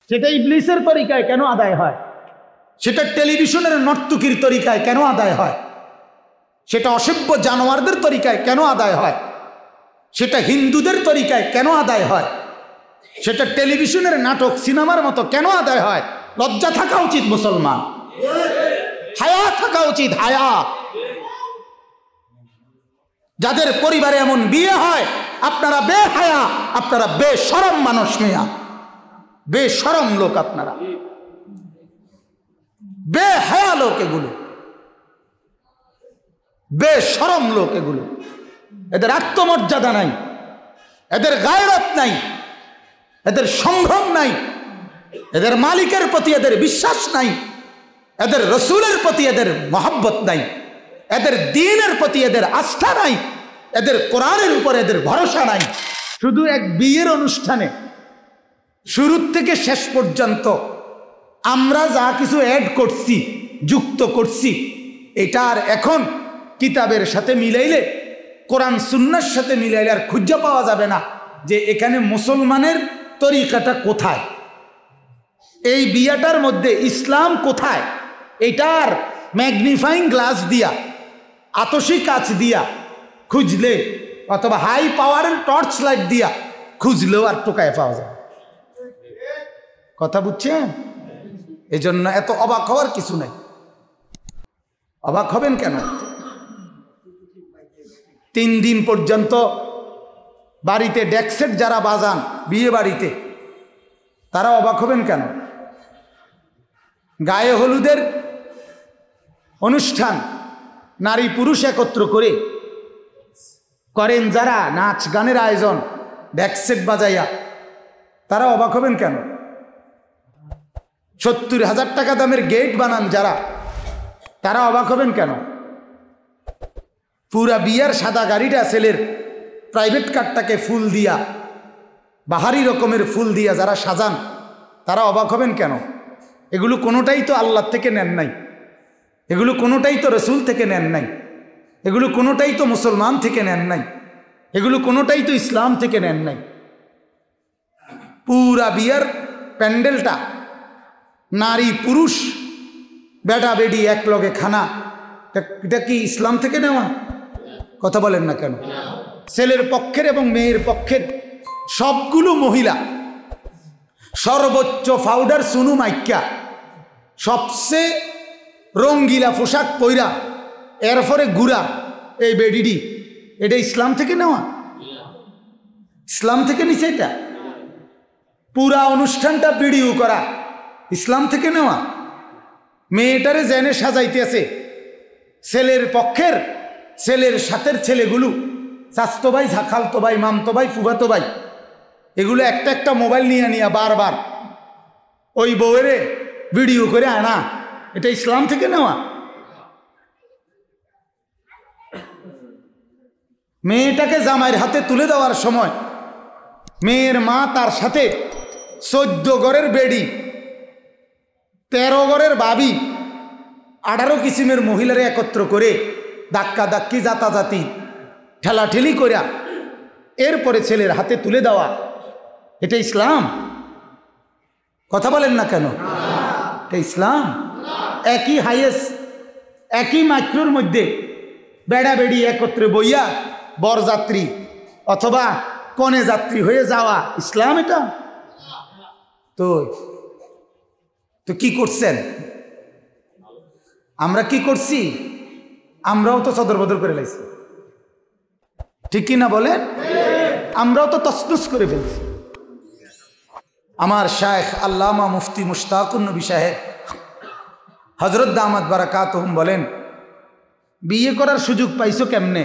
সেটা ইবলিসের তরিকায় কেন আদায় হয়? সেটা টেলিভিশনের নর্তকীর তরিকায় কেন আদায় হয়? সেটা অসভ্য জানোয়ারদের তরিকায় কেন আদায় হয়? সেটা হিন্দুদের তরিকায় কেন আদায় হয়? সেটা টেলিভিশনের নাটক সিনেমার মতো কেন আদায় হয়? লজ্জা থাকা উচিত মুসলমান, হায়া থাকা উচিত, হায়া। যাদের পরিবারে এমন বিয়ে হয় আপনারা বেহায়া, আপনারা বেশরম মানুষ, মিয়া বেশরম লোক, আপনারা বেহায়া লোক, এগুলো বেশরম লোক, এগুলো এদের আত্মমর্যাদা নাই, এদের গায়রত নাই, এদের সম্ভ্রম নাই, এদের মালিকের প্রতি এদের বিশ্বাস নাই, এদের রসুলের প্রতি এদের মহব্বত নাই, এদের দ্বীনের প্রতি এদের আস্থা নাই, এদের কোরআনের উপর এদের ভরসা নাই। শুধু এক বিয়ের অনুষ্ঠানে শুরু থেকে শেষ পর্যন্ত আমরা যা কিছু অ্যাড করছি, যুক্ত করছি, এটা আর এখন কিতাবের সাথে মিলাইলে, কোরআন সুন্নাহর সাথে মিলাইলে আর খুঁজে পাওয়া যাবে না যে এখানে মুসলমানের তরিকাটা কোথায়, এই বিয়াটার মধ্যে ইসলাম কোথায়। এটার ম্যাগনিফাইং গ্লাস দিয়া, আতসী কাচ দিয়া খুঁজলে, অথবা হাই পাওয়ারের টর্চ লাইট দিয়া খুঁজলেও আর টোকায় পাওয়া যায়। কথা বুঝছেন? এই জন্য এত অবাক হওয়ার কিছু নাই। অবাক হবেন কেন? 3 দিন পর্যন্ত বাড়িতে ডেকসেট যারা বাজান বিয়ে বাড়িতে, তারা অবাক হবেন কেন? গায়ে হলুদের অনুষ্ঠান নারী পুরুষ একত্র করে করেন যারা, নাচ গানের আয়োজন ডেকসেট বাজাইয়া, তারা অবাক হবেন কেন? 70,000 টাকা দামের গেট বানান যারা, তারা অবাক হবেন কেন? পুরা বিয়ার সাদা গাড়িটা ছেলের প্রাইভেট কারটাকে ফুল দিয়া, বাহারি রকমের ফুল দিয়া যারা সাজান, তারা অবাক হবেন কেন? এগুলো কোনোটাই তো আল্লাহ থেকে নেন নাই, এগুলো কোনোটাই তো রসুল থেকে নেন নাই, এগুলো কোনোটাই তো মুসলমান থেকে নেন নাই, এগুলো কোনোটাই তো ইসলাম থেকে নেন নাই। পুরা বিয়ার প্যান্ডেলটা নারী পুরুষ বেটা বেডি এক লগে খানা, এটা কি ইসলাম থেকে নেওয়া? কথা বলেন না কেন? ছেলের পক্ষের এবং মেয়ের পক্ষের সবগুলো মহিলা সর্বোচ্চ পাউডার সুনু মাইকা, সবচেয়ে রঙ্গিলা পোশাক পইরা, এরপরে গুড়া, এই বেডিডি, এটা ইসলাম থেকে নেওয়া? ইসলাম থেকে নিচে এটা? পুরা অনুষ্ঠানটা ভিডিও করা ইসলাম থেকে নেওয়া? মেয়েটারে জেনে সাজাইতে আছে, ছেলের পক্ষের, ছেলের সাথের ছেলেগুলো, চাচতো ভাই, খালতো ভাই, মামতো ভাই, ফুফাতো ভাই, এগুলো একটা একটা মোবাইল নিয়ে নিয়ে বারবার ওই বউয়েরে ভিডিও করে আনা, এটা ইসলাম থেকে নেওয়া? মেয়েটাকে জামাইয়ের হাতে তুলে দেওয়ার সময় মেয়ের মা তার সাথে 14 ঘরের বেডি, 13 ঘরের বাবি, 18 কিসিমের মহিলারে একত্র করে ধাক্কা ধাক্কি, জাতাজাতি, ঠেলাঠেলি করিয়া এরপরে ছেলের হাতে তুলে দেওয়া, এটা ইসলাম? কথা বলেন না কেন? এটা ইসলাম? একই হাইয়েস্ট, একই মাইক্রোর মধ্যে বেড়া বেড়ি একত্রে বইয়া বরযাত্রী অথবা কনে যাত্রী হয়ে যাওয়া, ইসলাম এটা? তো কি করছেন? আমরা কি করছি? আমরাও তো সদর বদর করে লাইছি, ঠিক কি না বলেন? আমরাও তো তসনস করে ফেলছি। আমার শায়েখ আল্লামা মুফতি মুশতাকুন নবী সাহেব হযরত দামাত বারাকাতুহুম বলেন, বিয়ে করার সুযোগ পাইছো কেমনে?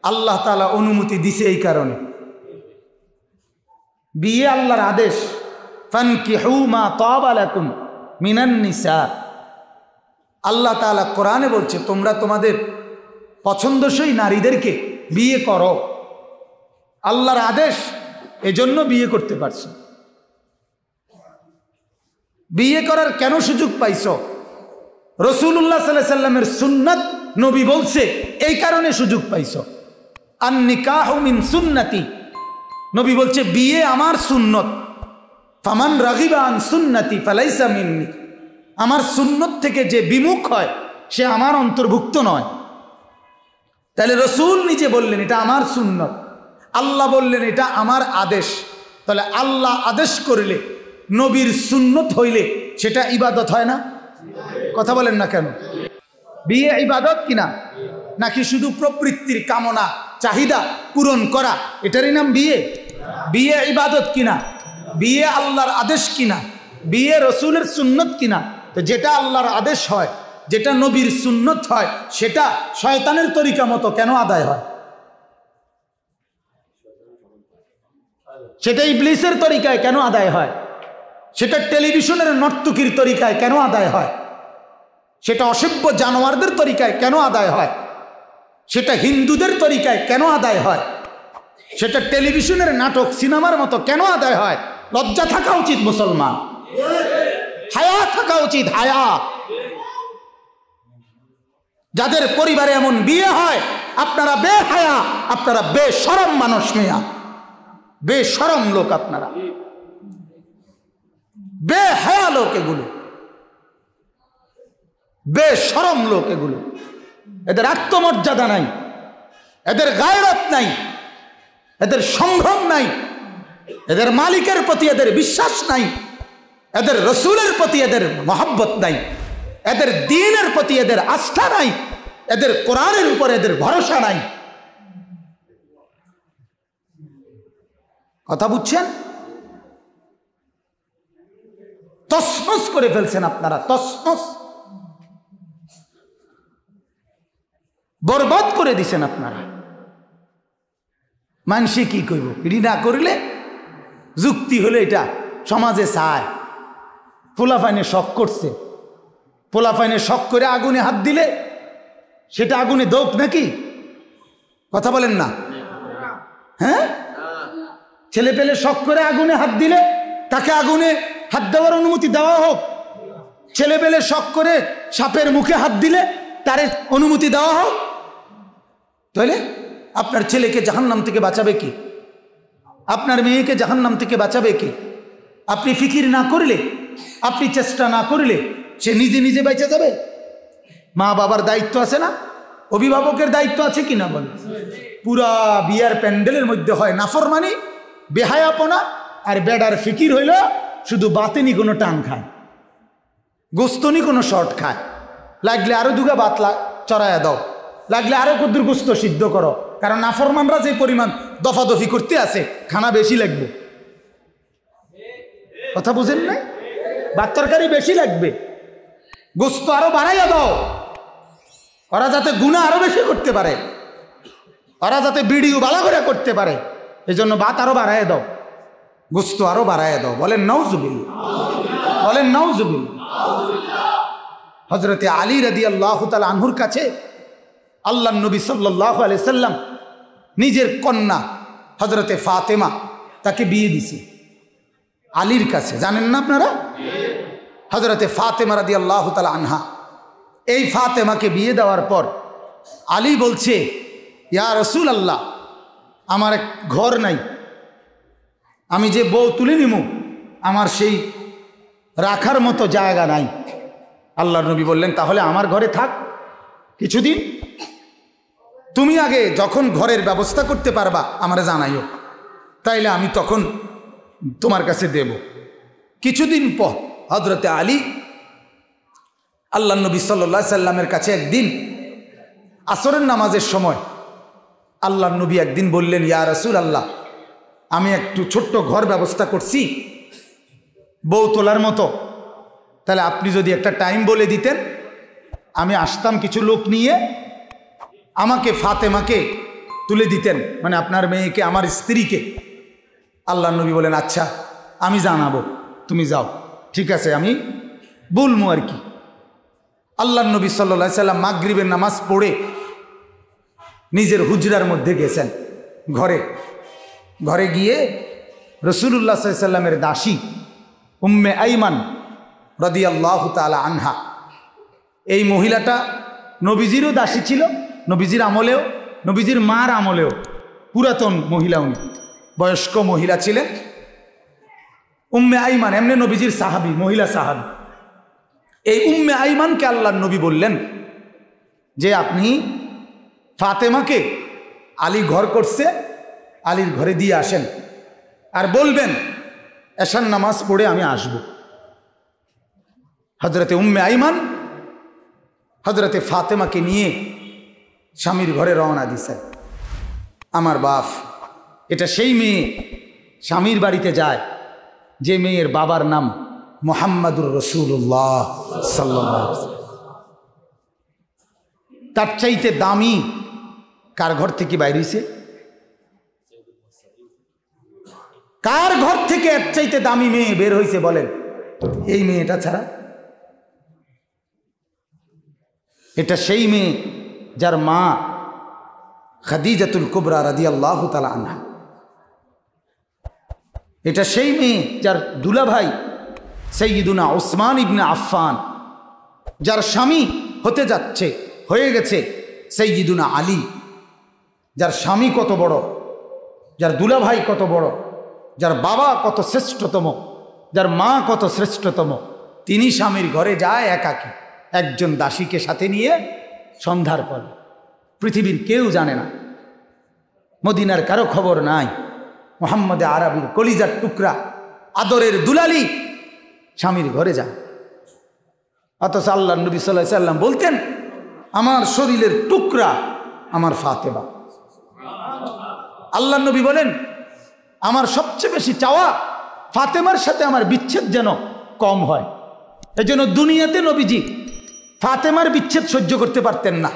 আল্লাহ তাআলা অনুমতি দিছে এই কারণে। বিয়ে আল্লাহর আদেশ, ফানকিহু মা তাবা লাকুম মিনান নিসা। আল্লাহ তাআলা কোরআনে বলছে তোমরা তোমাদের পছন্দসই নারীদেরকে বিয়ে করো, আল্লাহর আদেশ, এজন্য বিয়ে করতে পারছো। বিয়ে করার কেন সুযোগ পাইছো? রাসূলুল্লাহ সাল্লাল্লাহু আলাইহি সাল্লামের সুন্নাত নবী বলছে এই কারণে সুযোগ পাইছো। আন নিকাহু মিন সুন্নতি, নবী বলছে বিয়ে আমার সুন্নত। ফামান রাগিবা আন সুন্নতি ফালাইসা মিন্নি, আমার সুন্নত থেকে যে বিমুখ হয় সে আমার অন্তর্ভুক্ত নয়। তাহলে রসুল নিজে বললেন এটা আমার সুন্নত, আল্লাহ বললেন এটা আমার আদেশ। তাহলে আল্লাহ আদেশ করলে, নবীর সুন্নত হইলে সেটা ইবাদত হয় না? কথা বলেন না কেন? বিয়ে ইবাদত কিনা? নাকি শুধু প্রবৃত্তির কামনা চাহিদা পূরণ করা এটারই নাম বিয়ে? বিয়ে ইবাদত কিনা? বিয়ে আল্লাহর আদেশ কিনা? বিয়ে রসুলের সুন্নত কিনা? তো যেটা আল্লাহর আদেশ হয়, যেটা নবীর সুন্নত হয়, সেটা শয়তানের তরিকা মতো কেন আদায় হয়? সেটা ইবলিসের তরিকায় কেন আদায় হয়? সেটা টেলিভিশনের নর্তকীর তরিকায় কেন আদায় হয়? সেটা অসভ্য জানোয়ারদের তরিকায় কেন আদায় হয়? সেটা হিন্দুদের তরিকায় কেন আদায় হয়? সেটা টেলিভিশনের নাটক সিনেমার মতো কেন আদায় হয়? লজ্জা থাকা উচিত মুসলমান, হায়া থাকা উচিত, হায়া। যাদের পরিবারে এমন বিয়ে হয় আপনারা বেহায়া, আপনারা বেশরম মানুষ, মিয়া বেশরম লোক, আপনারা বেহায়া লোক, এগুলো বেশরম লোক, এগুলো এদের আত্মমর্যাদা নাই, এদের গায়রত নাই, এদের সম্ভ্রম নাই, এদের মালিকের প্রতি এদের বিশ্বাস নাই, এদের রসুলের প্রতি এদের মহব্বত নাই, এদের দ্বীনের প্রতি এদের আস্থা নাই, এদের কোরআনের উপর এদের ভরসা নাই। কথা বুঝছেন? তছনছ করে ফেলছেন আপনারা, তছনছ, বরবাদ করে দিছেন আপনারা। মানুষে কি কইব? এটি না করলে যুক্তি হলে এটা সমাজে চায়। পোলাপাইনে শখ করছে, পোলাপাইনে শখ করে আগুনে হাত দিলে সেটা আগুনে দৌক নাকি? কথা বলেন না? হ্যাঁ, ছেলে পেলে শখ করে আগুনে হাত দিলে তাকে আগুনে হাত দেওয়ার অনুমতি দেওয়া হোক। ছেলে পেলে শখ করে সাপের মুখে হাত দিলে তার অনুমতি দেওয়া হোক। তাহলে আপনার ছেলেকে জাহান্নাম থেকে বাঁচাবে কি? আপনার মেয়েকে জাহান্নাম থেকে বাঁচাবে কি? আপনি ফিকির না করলে, আপনি চেষ্টা না করলে সে নিজে নিজে বেঁচে যাবে? মা বাবার দায়িত্ব আছে না? অভিভাবকের দায়িত্ব আছে কিনা বলে? পুরা বিয়ার প্যান্ডেলের মধ্যে হয় নাফরমানি, বেহায়াপনা, আর বেডার ফিকির হইল শুধু বাতেনি কোনো টান খায়, গোস্তনি কোনো শর্ট খায়। লাগলে আরো দুগা বাতলা চড়াইয়া দাও, লাগলে আরো কদ্দুর গোস্ত সিদ্ধ করো, কারণ নাফরমানরা যে পরিমাণ দফাদফি করতে আছে খানা বেশি লাগবে। কথা বুঝেন না? ভাত তরকারি বেশি লাগবে, গোস্ত আরো বাড়াইয়া দাও, ওরা যাতে গুনাহ আরো বেশি করতে পারে, ওরা যাতে ভিডিও ভালো করে করতে পারে, এই জন্য ভাত আরো বাড়াইয়া দাও, গোস্ত আরো বাড়াইয়া দাও। বলেন নাউজুবিল্লাহ, বলেন নাউজুবিল্লাহ। হযরতে আলী রাদিয়াল্লাহু তাআলা আনহুর কাছে আল্লাহর নবী সাল্লাল্লাহু আলাইহি সাল্লাম নিজের কন্যা হযরতে ফাতেমা তাকে বিয়ে দিছে আলীর কাছে। জানেন না আপনারা? হযরতে ফাতেমা রাদিয়াল্লাহু তাআলা আনহা, এই ফাতেমাকে বিয়ে দেওয়ার পর আলী বলছে, ইয়া রাসূলুল্লাহ, আমার এক ঘর নাই, আমি যে বউ তুলে নিমু আমার সেই রাখার মতো জায়গা নাই। আল্লাহর নবী বললেন, তাহলে আমার ঘরে থাক কিছুদিন, তুমি আগে যখন ঘরের ব্যবস্থা করতে পারবা আমারে জানাইও, তাইলে আমি তখন তোমার কাছে দেব। কিছুদিন পর হযরতে আলী আল্লাহর নবী সাল্লাল্লাহু আলাইহি সাল্লামের কাছে একদিন আসরের নামাজের সময় আল্লাহর নবী একদিন বললেন, ইয়া রাসূলুল্লাহ, আমি একটু ছোট্ট ঘর ব্যবস্থা করছি বউ তোলার মতো, তাহলে আপনি যদি একটা টাইম বলে দিতেন আমি আসতাম কিছু লোক নিয়ে, আমাকে ফাতেমাকে তুলে দিতেন, মানে আপনার মেয়েকে, আমার স্ত্রীকে। আল্লাহর নবী বলেন, আচ্ছা আমি জানাবো, তুমি যাও, ঠিক আছে, আমি বলবো আর কি। আল্লাহর নবী সাল্লাল্লাহু আলাইহি সাল্লাম মাগরিবের নামাজ পড়ে নিজের হুজরার মধ্যে গেছেন, ঘরে গিয়ে রাসূলুল্লাহ সাল্লাল্লাহু আলাইহি সাল্লামের দাসী উম্মে আইমান রাদিয়াল্লাহু তাআলা আনহা, এই মহিলাটা নবীজিরও দাসী ছিল, নবীজির আমলেও, নবীজির মার আমলেও পুরাতন মহিলা, উনি বয়স্ক মহিলা ছিলেন। উম্মে আইমান এমনি নবীজির সাহাবী, মহিলা সাহাবী। এই উম্মে আইমানকে আল্লাহর নবী বললেন যে আপনি ফাতেমাকে, আলী ঘর করছে, আলীর ঘরে দিয়ে আসেন, আর বলবেন এশার নামাজ পড়ে আমি আসব। হজরতে উম্মে আইমান হজরতে ফাতেমাকে নিয়ে স্বামীর ঘরে রওনা দিছেন। আমার বাপ, এটা সেই মেয়ে স্বামীর বাড়িতে যায় যে মেয়ের বাবার নাম মুহাম্মাদুর রাসূলুল্লাহ সাল্লাল্লাহু আলাইহি ওয়াসাল্লাম। তার চাইতে দামি কার ঘর থেকে বাইর হইছে? কার ঘর থেকে এর চাইতে দামি মেয়ে বের হইছে বলেন? এই মেয়েটা ছাড়া। এটা সেই মেয়ে যার মা খাদিজাতুল কুবরা রাদিয়াল্লাহু তাআলা আনহা। এটা সেই মেয়ে যার দুলাভাই সাইয়্যিদুনা উসমান ইবনে আফফান, যার স্বামী হতে যাচ্ছে, হয়ে গেছে সাইয়্যিদুনা আলী। যার স্বামী কত বড়, যার দুলাভাই কত বড়, যার বাবা কত শ্রেষ্ঠতম, যার মা কত শ্রেষ্ঠতম, তিনি স্বামীর ঘরে যায় একাকী, একজন দাসীকে সাথে নিয়ে সন্ধ্যার পর। পৃথিবীর কেউ জানে না, মদিনার কারো খবর নাই। মুহাম্মদে আরবির কলিজার টুকরা, আদরের দুলালি স্বামীর ঘরে যায়। অথচ আল্লাহর নবী সাল্লাল্লাহু আলাইহি সাল্লাম বলতেন, আমার শরীরের টুকরা আমার ফাতেমা। আল্লাহর নবী বলেন, আমার সবচেয়ে বেশি চাওয়া ফাতেমার সাথে আমার বিচ্ছেদ যেন কম হয়। এজন্য দুনিয়াতে নবীজি ফাতেমার বিচ্ছেদ সহ্য করতে পারতেন না,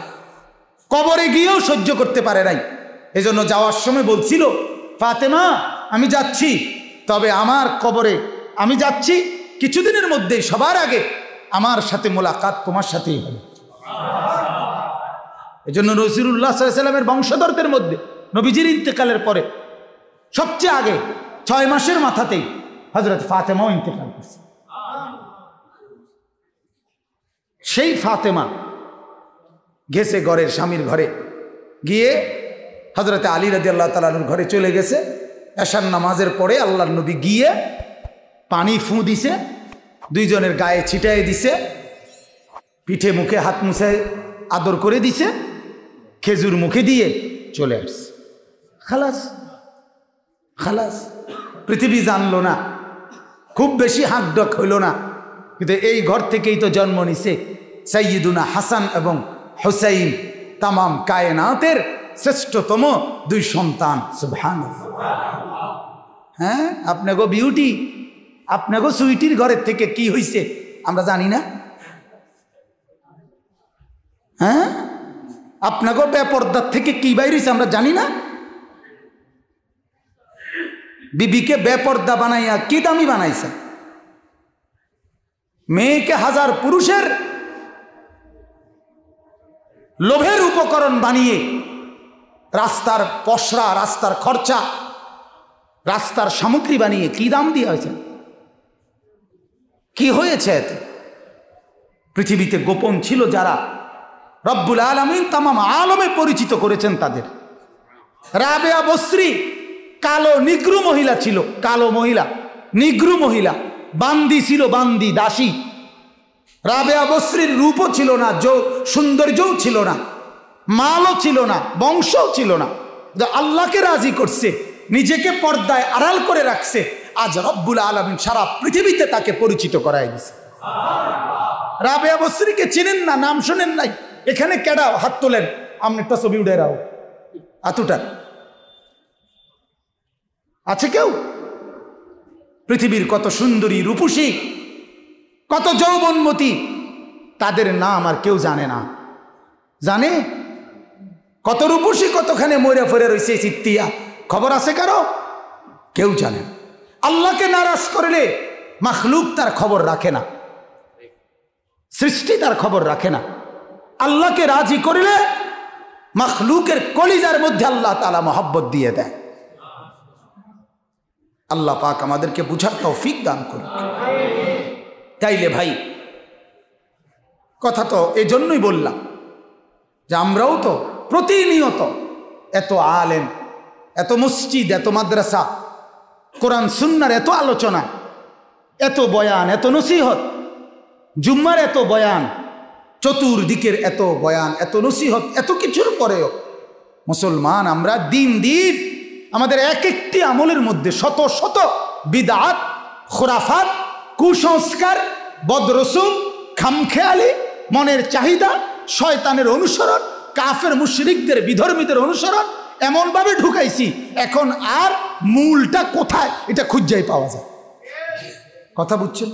কবরে গিয়েও সহ্য করতে পারে নাই। এজন্য যাওয়ার সময় বলছিল, ফাতেমা আমি যাচ্ছি, তবে আমার কবরে আমি যাচ্ছি, কিছুদিনের মধ্যেই সবার আগে আমার সাথে মোলাকাত তোমার সাথেই হবে। এজন্য রাসূলুল্লাহ সাল্লাল্লাহু আলাইহি ওয়াসাল্লামের বংশধরদের মধ্যে নবীজির ইন্তেকালের পরে সবচেয়ে আগে 6 মাসের মাথাতেই হযরত ফাতেমাও ইন্তেকাল করছে। সেই ফাতেমা গেছে ঘরের, স্বামীর ঘরে গিয়ে হযরতে আলী রাদিয়াল্লাহু তাআলা আনহুর ঘরে চলে গেছে। এশার নামাজের পরে আল্লাহর নবী গিয়ে পানি ফুঁ দিছে, দুইজনের গায়ে ছিটাই দিছে, পিঠে মুখে হাত মুছে আদর করে দিছে, খেজুর মুখে দিয়ে চলে আসছে। খালাস খালাস। পৃথিবী জানলো না, খুব বেশি হাঁকডাক হইল না, কিন্তু এই ঘর থেকেই তো জন্ম নিছে সাইয়্যিদুনা হাসান এবং হুসাইন, তামাম কায়নাতের শ্রেষ্ঠতম 2 সন্তান। সুবহানাল্লাহ। হ্যাঁ, আপনাগো বিউটি, আপনাগো সুইটির ঘরের থেকে কি হইছে আমরা জানি না? হ্যাঁ, আপনাগো বেপর্দার থেকে কি বাইর হইছে আমরা জানি না? বিবিকে বেপর্দা বানাইয়া কি দামি বানাইছে? মেয়েকে হাজার পুরুষের লোভের উপকরণ বানিয়ে রাস্তার পসরা, রাস্তার খরচা, রাস্তার সামগ্রী বানিয়ে কি দাম দিয়ে হয়েছে? কি হয়েছে এতে? পৃথিবীতে গোপন ছিল যারা, রব্বুল আলামিন তামাম আলমে পরিচিত করেছেন তাদের। রাবেয়া বসরি কালো নিগ্রু মহিলা ছিল, কালো মহিলা, নিগ্রু মহিলা, বান্দি ছিল, বান্দি, দাসী। রাবেয়া বসরির রূপও ছিল না, সৌন্দর্যও ছিল না, মালও ছিল না, বংশও ছিল না। আল্লাহকে রাজি করছে, নিজেকে পর্দায় আড়াল করে রাখছে। আজ রব্বুল আলামিন সারা পৃথিবীতে তাকে পরিচিত করায় দিছে। রাবেয়া বসরিকে চিনেন না, নাম শোনেন নাই? এখানে কেডা? হাত তোলেন, আপনি একটা ছবি উঠে রাও। এতটা আছে কেউ? পৃথিবীর কত সুন্দরী, রূপসী, কত যৌবনমতী, তাদের নাম আর কেউ জানে না। জানে? কত রূপসী কতখানে মরে ফেরে রয়েছে চিত্তিয়া, খবর আছে কারো? কেউ জানে না। আল্লাহকে নারাজ করলে মাখলুক তার খবর রাখে না, সৃষ্টি তার খবর রাখে না। আল্লাহকে রাজি করলে মাখলুকের কলিজার মধ্যে আল্লাহ তাআলা মহব্বত দিয়ে দেয়। আল্লাহ পাক আমাদেরকে বুঝার তৌফিক দান করুন। তাইলে ভাই, কথা তো এই জন্যই বললাম যে আমরাও তো প্রতিনিয়ত এত আলেম, এত মসজিদ, এত মাদ্রাসা, কোরআন সুন্নাহর এত আলোচনা, এত বয়ান, এত নসিহত, জুম্মার এত বয়ান, চতুর্দিকের এত বয়ান, এত নসিহত, এত কিছুর পরেও মুসলমান আমরা দিন দিন আমাদের এক একটি আমলের মধ্যে শত শত বিদআত, খুরাফাত, কুসংস্কার, বদরসুম, খামখেয়ালি, মনের চাহিদা, শয়তানের অনুসরণ, কাফের মুশরিকদের, বিধর্মীদের অনুসরণ এমনভাবে ঢুকাইছি, এখন আর মূলটা কোথায় এটা খুঁজেই পাওয়া যায়। কথা বুঝছেন?